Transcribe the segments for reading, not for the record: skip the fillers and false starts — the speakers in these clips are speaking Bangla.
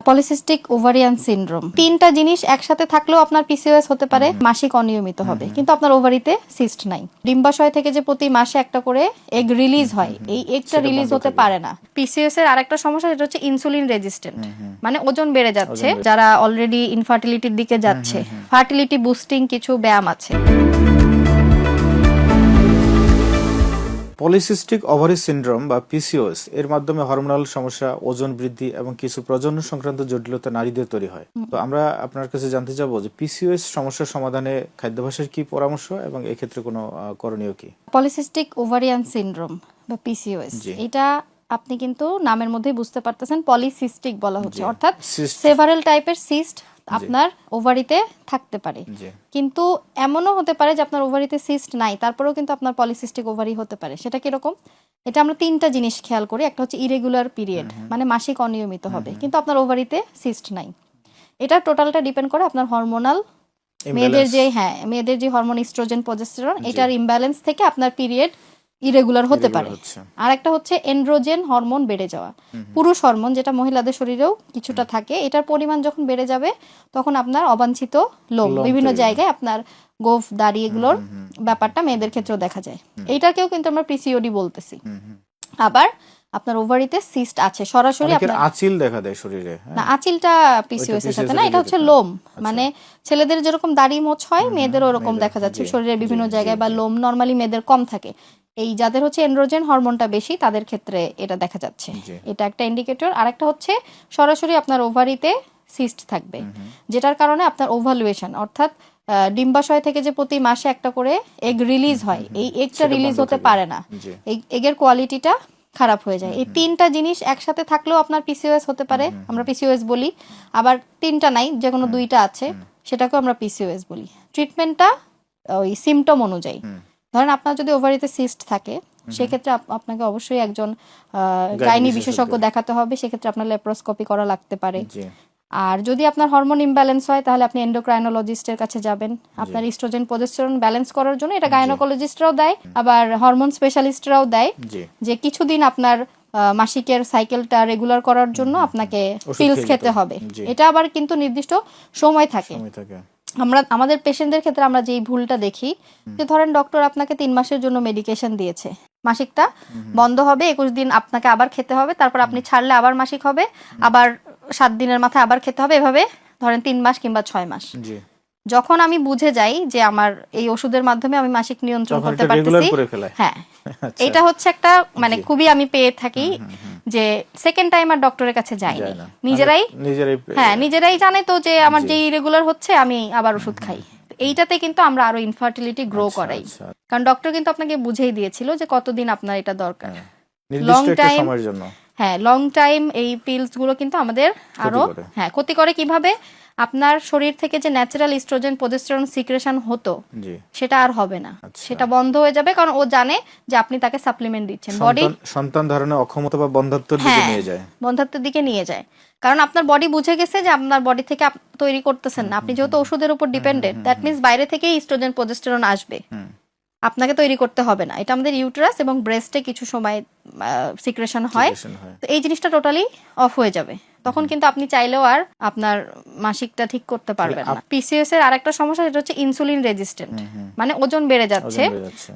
পলিসিস্টিক ওভারিয়ান সিনড্রোম তিনটা জিনিস একসাথে থাকলেও আপনার পিসিওএস হতে পারে। মাসিক অনিয়মিত হবে কিন্তু আপনার ওভারিতে সিস্ট নাই। ডিম্বাশয় থেকে যে প্রতি মাসে একটা করে এগ রিলিজ হয়, এই এগটা রিলিজ হতে পারে না। পিসিওএস এর আরেকটা সমস্যা, সেটা হচ্ছে ইনসুলিন রেজিস্ট্যান্ট, মানে ওজন বেড়ে যাচ্ছে। যারা অলরেডি ইনফার্টিলিটির দিকে যাচ্ছে, ফার্টিলিটি বুস্টিং কিছু ব্যায়াম আছে। পলিসিস্টিক ওভারি সিনড্রোম বা পিসিওএস এর মাধ্যমে হরমোনাল সমস্যা, ওজন বৃদ্ধি এবং কিছু প্রজনন সংক্রান্ত জটিলতা নারীদের তৈরি হয়। তো আমরা আপনার কাছে জানতে চাবো যে পিসিওএস সমস্যার সমাধানে খাদ্যাভ্যাসের কি পরামর্শ এবং এই ক্ষেত্রে কোনো করণীয় কি? পলিসিস্টিক ওভারিয়ান সিনড্রোম বা পিসিওএস, এটা আপনি কিন্তু নামের মধ্যেই বুঝতে পারতেছেন, পলিসিস্টিক বলা হচ্ছে, অর্থাৎ সেভারাল টাইপের সিস্ট আপনার ওভারিতে থাকতে পারে। কিন্তু এমনও হতে পারে যে আপনার ওভারিতে সিস্ট নাই, তারপরেও কিন্তু আপনার পলিসিস্টিক ওভারি হতে পারে। সেটা কিরকম? এটা আমরা তিনটা জিনিস খেয়াল করি। একটা হচ্ছে ইরেগুলার পিরিয়ড, মানে মাসিক অনিয়মিত হবে কিন্তু আপনার ওভারিতে সিস্ট নাই। এটা টোটালটা ডিপেন্ড করে আপনার হরমোনাল, মেয়েদের যে হরমোন ইস্ট্রোজেন, প্রজেস্টেরন, এটার ইমব্যালেন্স থেকে আপনার পিরিয়ড ইরেগুলার হতে পারে। আর একটা হচ্ছে এন্ড্রোজেন হরমোন বেড়ে যাওয়া, পুরুষ হরমোন যেটা মহিলাদের শরীরেও কিছুটা থাকে, এটার পরিমাণ যখন বেড়ে যাবে তখন আপনার অবাঞ্ছিত লোম বিভিন্ন জায়গায়, আপনার গোফ, দাড়ি, এগুলোর ব্যাপারটা মেয়েদের ক্ষেত্রেও দেখা যায়। এইটাকেও কিন্তু আমরা পিসিওডি বলতেছি। আবার আপনার ওভারিতে সিস্ট আছে, সরাসরি আপনার আঁচিল দেখা দেয় শরীরে। না, আঁচিলটা পিসিওএস এর সাথে না, এটা হচ্ছে লোম। মানে ছেলেদের যেরকম দাড়ি মোছ হয়, মেয়েদেরও ওরকম দেখা যাচ্ছে শরীরের বিভিন্ন জায়গায়, বা লোম নরমালি মেয়েদের কম থাকে। এই যাদের হচ্ছে এন্ড্রোজেন হরমোনটা বেশি, তাদের ক্ষেত্রে এটা দেখা যাচ্ছে, এটা একটা ইন্ডিকেটর। আরেকটা হচ্ছে সরাসরি আপনার ওভারিতে সিস্ট থাকবে, যেটার কারণে আপনার ওভালুয়েশন, অর্থাৎ ডিম্বাশয় থেকে যে প্রতি মাসে একটা করে এগ রিলিজ হয়, এই এগটা রিলিজ হতে পারে না, এই এগের কোয়ালিটিটা খারাপ হয়ে যায়। এই তিনটা জিনিস একসাথে থাকলেও আপনার পিসিওএস হতে পারে, আমরা পিসিওএস বলি। আবার তিনটা নাই, যে কোনো দুইটা আছে, সেটাকেও আমরা পিসিওএস বলি। ট্রিটমেন্টটা ওই সিমটম অনুযায়ী। ধরেন আপনার যদি ওভারিতে সিস্ট থাকে, সেক্ষেত্রে আপনাকে অবশ্যই একজন গাইনি বিশেষজ্ঞ দেখাতে হবে। সেক্ষেত্রে আপনার ল্যাপ্রোস্কোপি করা লাগতে পারে। আর যদি আপনার হরমোন ইমব্যালেন্স হয়, তাহলে আপনি এন্ডোক্রাইনোলজিস্টের কাছে যাবেন। আপনার ইস্ট্রোজেন, প্রজেস্টেরন ব্যালেন্স করার জন্য এটা গাইনোকোলজিস্টরাও দেয়, আবার হরমোন স্পেশালিস্টরাও দেয়, যে কিছুদিন আপনার মাসিকের সাইকেলটা রেগুলার করার জন্য আপনাকে পিলস খেতে হবে। এটা আবার কিন্তু নির্দিষ্ট সময় থাকে। আমরা আমাদের পেশেন্টদের ক্ষেত্রে আমরা যেই ভুলটা দেখি, যে ধরেন ডক্টর আপনাকে 3 মাসের জন্য মেডিকেশন দিয়েছে, মাসিকটা বন্ধ হবে, 21 দিন আপনাকে আবার খেতে হবে, তারপর আপনি ছাড়লে আবার মাসিক হবে, আবার 7 দিনের মাথায় আবার খেতে হবে, এভাবে ধরেন 3 মাস কিংবা 6 মাস। যখন আমি বুঝে যাই যে আমার এই ওষুধের মাধ্যমে আমি মাসিক নিয়ন্ত্রণ করতে পারতেছি, হ্যাঁ, এটা হচ্ছে একটা মানে খুবই আমি পেয়ে থাকি যে সেকেন্ড টাইম আর ডক্টরের কাছে যাইনি, নিজেরাই জানে তো যে আমার যে ইরেগুলার হচ্ছে, আমি আবার ওষুধ খাই। এইটাতে কিন্তু আমরা আরো ইনফার্টিলিটি গ্রো করাই, কারণ ডক্টর কিন্তু আপনাকে বুঝেই দিয়েছিল যে কতদিন আপনার এটা দরকার। লং টাইম, লং টাইম এই পিলস গুলো কিন্তু আমাদের আরো ক্ষতি করে। কিভাবে? আপনার শরীর থেকে যে ন্যাচারাল ইস্ট্রোজেন, প্রজেস্টেরন সিক্রেশন হতো, সেটা আর হবে না, সেটা বন্ধ হয়ে যাবে, কারণ ও জানে যে আপনি তাকে সাপ্লিমেন্ট দিচ্ছেন। বডি সন্তান ধারণে অক্ষমতা বা বন্ধ্যাত্বের দিকে নিয়ে যায়, বন্ধ্যাত্বের দিকে নিয়ে যায়, কারণ আপনার বডি বুঝে গেছে যে আপনার বডি থেকে তৈরি করতেছেন না, আপনি যেহেতু ওষুধের উপর ডিপেন্ডেন্ট, দ্যাট মিন্স বাইরে থেকেই ইস্ট্রোজেন, প্রজেস্টেরন আসবে, আপনাকে তৈরি করতে হবে না। এটা আমাদের ইউটেরাস এবং ব্রেস্টে কিছু সময় সিক্রেশন হয়, তো এই জিনিসটা টোটালি অফ হয়ে যাবে। তখন কিন্তু আপনি চাইলেও আর আপনার মাসিকটা ঠিক করতে পারবেন না। পিসিওএস এর আরেকটা সমস্যা, সেটা হচ্ছে ইনসুলিন রেজিস্ট্যান্ট, মানে ওজন বেড়ে যাচ্ছে,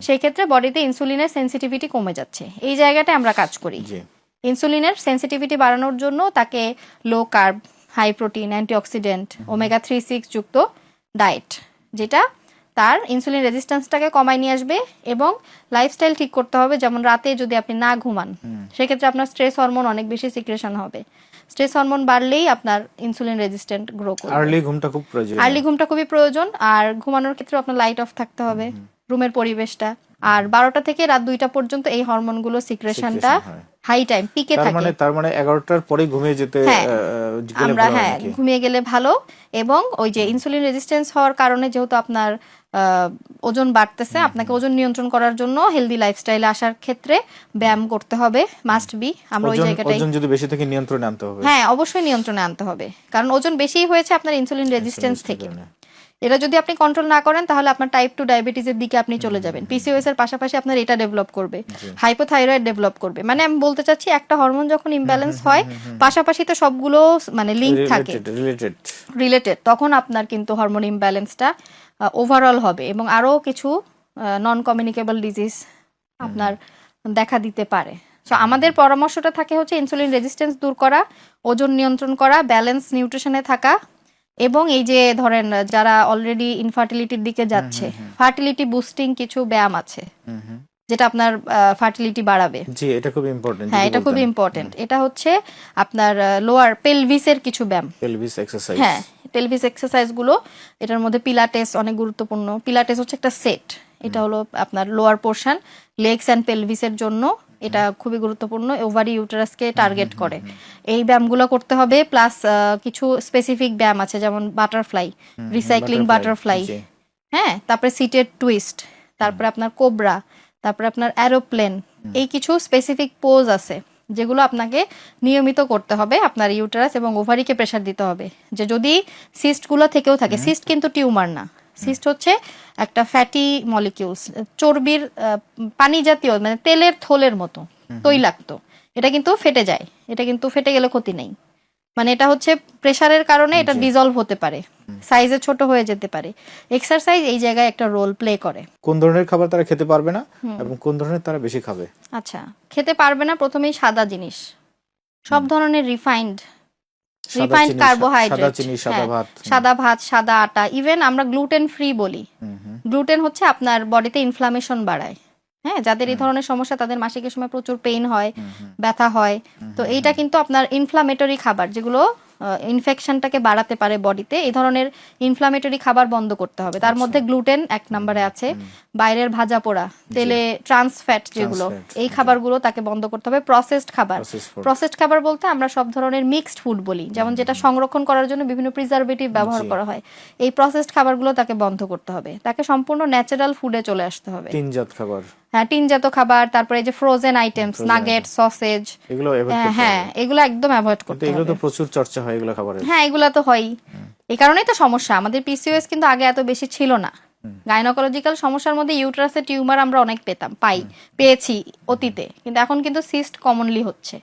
সেই ক্ষেত্রে বডিতে ইনসুলিনের সেনসিটিভিটি কমে যাচ্ছে। এই জায়গাটায় আমরা কাজ করি। ইনসুলিনের সেনসিটিভিটি বাড়ানোর জন্য তাকে low carb, high protein, antioxidant, omega 3-6 যুক্ত ডায়েট, যেটা তার ইনসুলিন রেজিস্ট্যান্সটাকে কমায় নিয়ে আসবে, এবং লাইফস্টাইল ঠিক করতে হবে। যেমন রাতে যদি আপনি না ঘুমান, সেক্ষেত্রে আপনার স্ট্রেস হরমোন অনেক বেশি সিক্রেশন হবে। স্ট্রেস হরমোন বাড়লেই আপনার ইনসুলিন রেজিস্ট্যান্ট গ্রো করবে। আর্লি ঘুমটা খুব প্রয়োজন, আর্লি ঘুমটা খুবই প্রয়োজন। আর ঘুমানোর ক্ষেত্রে আপনার লাইট অফ থাকতে হবে, রুমের পরিবেশটা। আর 12টা থেকে রাত 2টা পর্যন্ত এই হরমোনগুলো সিক্রেশনটা হাই টাইম, পিকে থাকে। তার মানে 11টার পরে ঘুমিয়ে যেতে আমরা ঘুমিয়ে গেলে ভালো। এবং ওই যে ইনসুলিন রেজিস্ট্যান্স হওয়ার কারণে যেহেতু আপনার ওজন বাড়তেছে, আপনাকে ওজন নিয়ন্ত্রণ করার জন্য হেলদি লাইফস্টাইলে আসার ক্ষেত্রে ব্যায়াম করতে হবে, মাস্ট বি। আমরা ওই জায়গাটাই, ওজন যদি বেশি থেকে নিয়ন্ত্রণে আনতে হবে, অবশ্যই নিয়ন্ত্রণে আনতে হবে, কারণ ওজন বেশি হয়েছে আপনার ইনসুলিন রেজিস্ট্যান্স থেকে। এটা যদি আপনি কন্ট্রোল না করেন তাহলে আপনার টাইপ 2 ডায়াবেটিসের দিকে আপনি চলে যাবেন। পিসিওএস এর পাশাপাশি আপনার এটা ডেভেলপ করবে, হাইপোথাইরয়েড ডেভেলপ করবে। মানে আমি বলতে চাচ্ছি একটা হরমোন যখন ইমব্যালেন্স হয় পাশাপাশি তো সবগুলো মানে লিংক থাকে, রিলেটেড, তখন আপনার কিন্তু হরমোন ইমব্যালেন্সটা ওভারঅল হবে এবং আরো কিছু নন কমিউনিকেবল ডিজিজ আপনার দেখা দিতে পারে। সো আমাদের পরামর্শটা থাকে হচ্ছে ইনসুলিন রেজিস্ট্যান্স দূর করা, ওজন নিয়ন্ত্রণ করা, ব্যালেন্স নিউট্রিশনে থাকা, এবং এই যে ধরেন যারা অলরেডি ইনফার্টিলিটির দিকে যাচ্ছে, ফার্টিলিটি বুস্টিং কিছু ব্যায়াম আছে যেটা আপনার ফার্টিলিটি বাড়াবে। জি, এটা খুব ইম্পর্টেন্ট। হ্যাঁ, এটা খুব ইম্পর্টেন্ট। এটা হচ্ছে আপনার লোয়ার পেলভিসের কিছু ব্যায়াম, পেলভিস এক্সারসাইজ। হ্যাঁ, পেলভিস এক্সারসাইজ গুলো। এটার মধ্যে পিলাটেস অনেক গুরুত্বপূর্ণ। পিলাটেস হচ্ছে একটা সেট, এটা হলো আপনার লোয়ার পোর্শন, লেগস অ্যান্ড পেলভিসের জন্য এটা খুবই গুরুত্বপূর্ণ, ওভারি ইউটেরাসকে টার্গেট করে। এই ব্যায়ামগুলো করতে হবে, প্লাস কিছু স্পেসিফিক ব্যায়াম আছে যেমন বাটারফ্লাই, রিসাইক্লিং বাটারফ্লাই, হ্যাঁ, তারপরে সিটেড টুইস্ট, তারপরে আপনার কোবরা, তারপরে আপনার অ্যারোপ্লেন। এই কিছু স্পেসিফিক পোজ আছে যেগুলো আপনাকে নিয়মিত করতে হবে। আপনার ইউটেরাস এবং ওভারিকে প্রেসার দিতে হবে যে যদি সিস্টগুলো থেকেও থাকে, সিস্ট কিন্তু টিউমার না, সিস্ট হচ্ছে একটা ফ্যাটি মলিকিউলস, চর্বির পানি জাতীয়, মানে তেলের থলের মতো তৈলাক্ত। এটা কিন্তু ফেটে যায়, এটা কিন্তু ফেটে গেলে ক্ষতি নেই। মানে এটা হচ্ছে প্রেসারের কারণে এটা ডিজলভ হতে পারে, সাইজে ছোট হয়ে যেতে পারে। এক্সারসাইজ এই জায়গায় একটা রোল প্লে করে। কোন ধরনের খাবার তারা খেতে পারবে না এবং কোন ধরনের তারা বেশি খাবে? আচ্ছা, খেতে পারবে না প্রথমেই সাদা জিনিস, সব ধরনের রিফাইন্ড কার্বোহাইড্রেট, সাদা ভাত, সাদা আটা, ইভেন আমরা গ্লুটেন ফ্রি বলি। গ্লুটেন হচ্ছে আপনার বডিতে ইনফ্লামেশন বাড়ায়। হ্যাঁ, যাদের এই ধরনের সমস্যা তাদের মাসিকের সময় প্রচুর পেইন হয়, ব্যথা হয়, তো এইটা কিন্তু আপনার ইনফ্লামেটরি খাবার যেগুলো ইনফেকশনটাকে বাড়াতে পারে বডিতে, এই ধরনের ইনফ্লামেটরি খাবার বন্ধ করতে হবে। তার মধ্যে গ্লুটেন এক নম্বরে আছে, বাইরের ভাজা পোড়া, তেলে ট্রান্স ফ্যাট যেগুলো, এই খাবারগুলো তাকে বন্ধ করতে হবে। প্রসেসড খাবার বলতে আমরা সব ধরনের মিক্সড ফুড বলি, যেমন যেটা সংরক্ষণ করার জন্য বিভিন্ন প্রিজারভেটিভ ব্যবহার করা হয়, এই প্রসেসড খাবারগুলো তাকে বন্ধ করতে হবে। তাকে সম্পূর্ণ ন্যাচারাল ফুডে চলে আসতে হবে। টিনজাত খাবার, হ্যাঁ, টিনজাত খাবার, তারপরে এই যে ফ্রোজেন আইটেমস, নাগেট, সসেজ, এগুলো হ্যাঁ, এগুলো একদম অ্যাভয়েড করতে হবে। এগুলো তো প্রচুর চর্চা হয় এগুলো খাবারের। হ্যাঁ, এগুলো তো হয়ই। এই কারণেই তো সমস্যা। আমাদের পিসিওএস কিন্তু আগে এত বেশি ছিল না। গাইনোকোলজিক্যাল সমস্যার মধ্যে ইউটেরাসের টিউমার আমরা অনেক পেয়েছি অতীতে, কিন্তু এখন কিন্তু সিস্ট কমনলি হচ্ছে।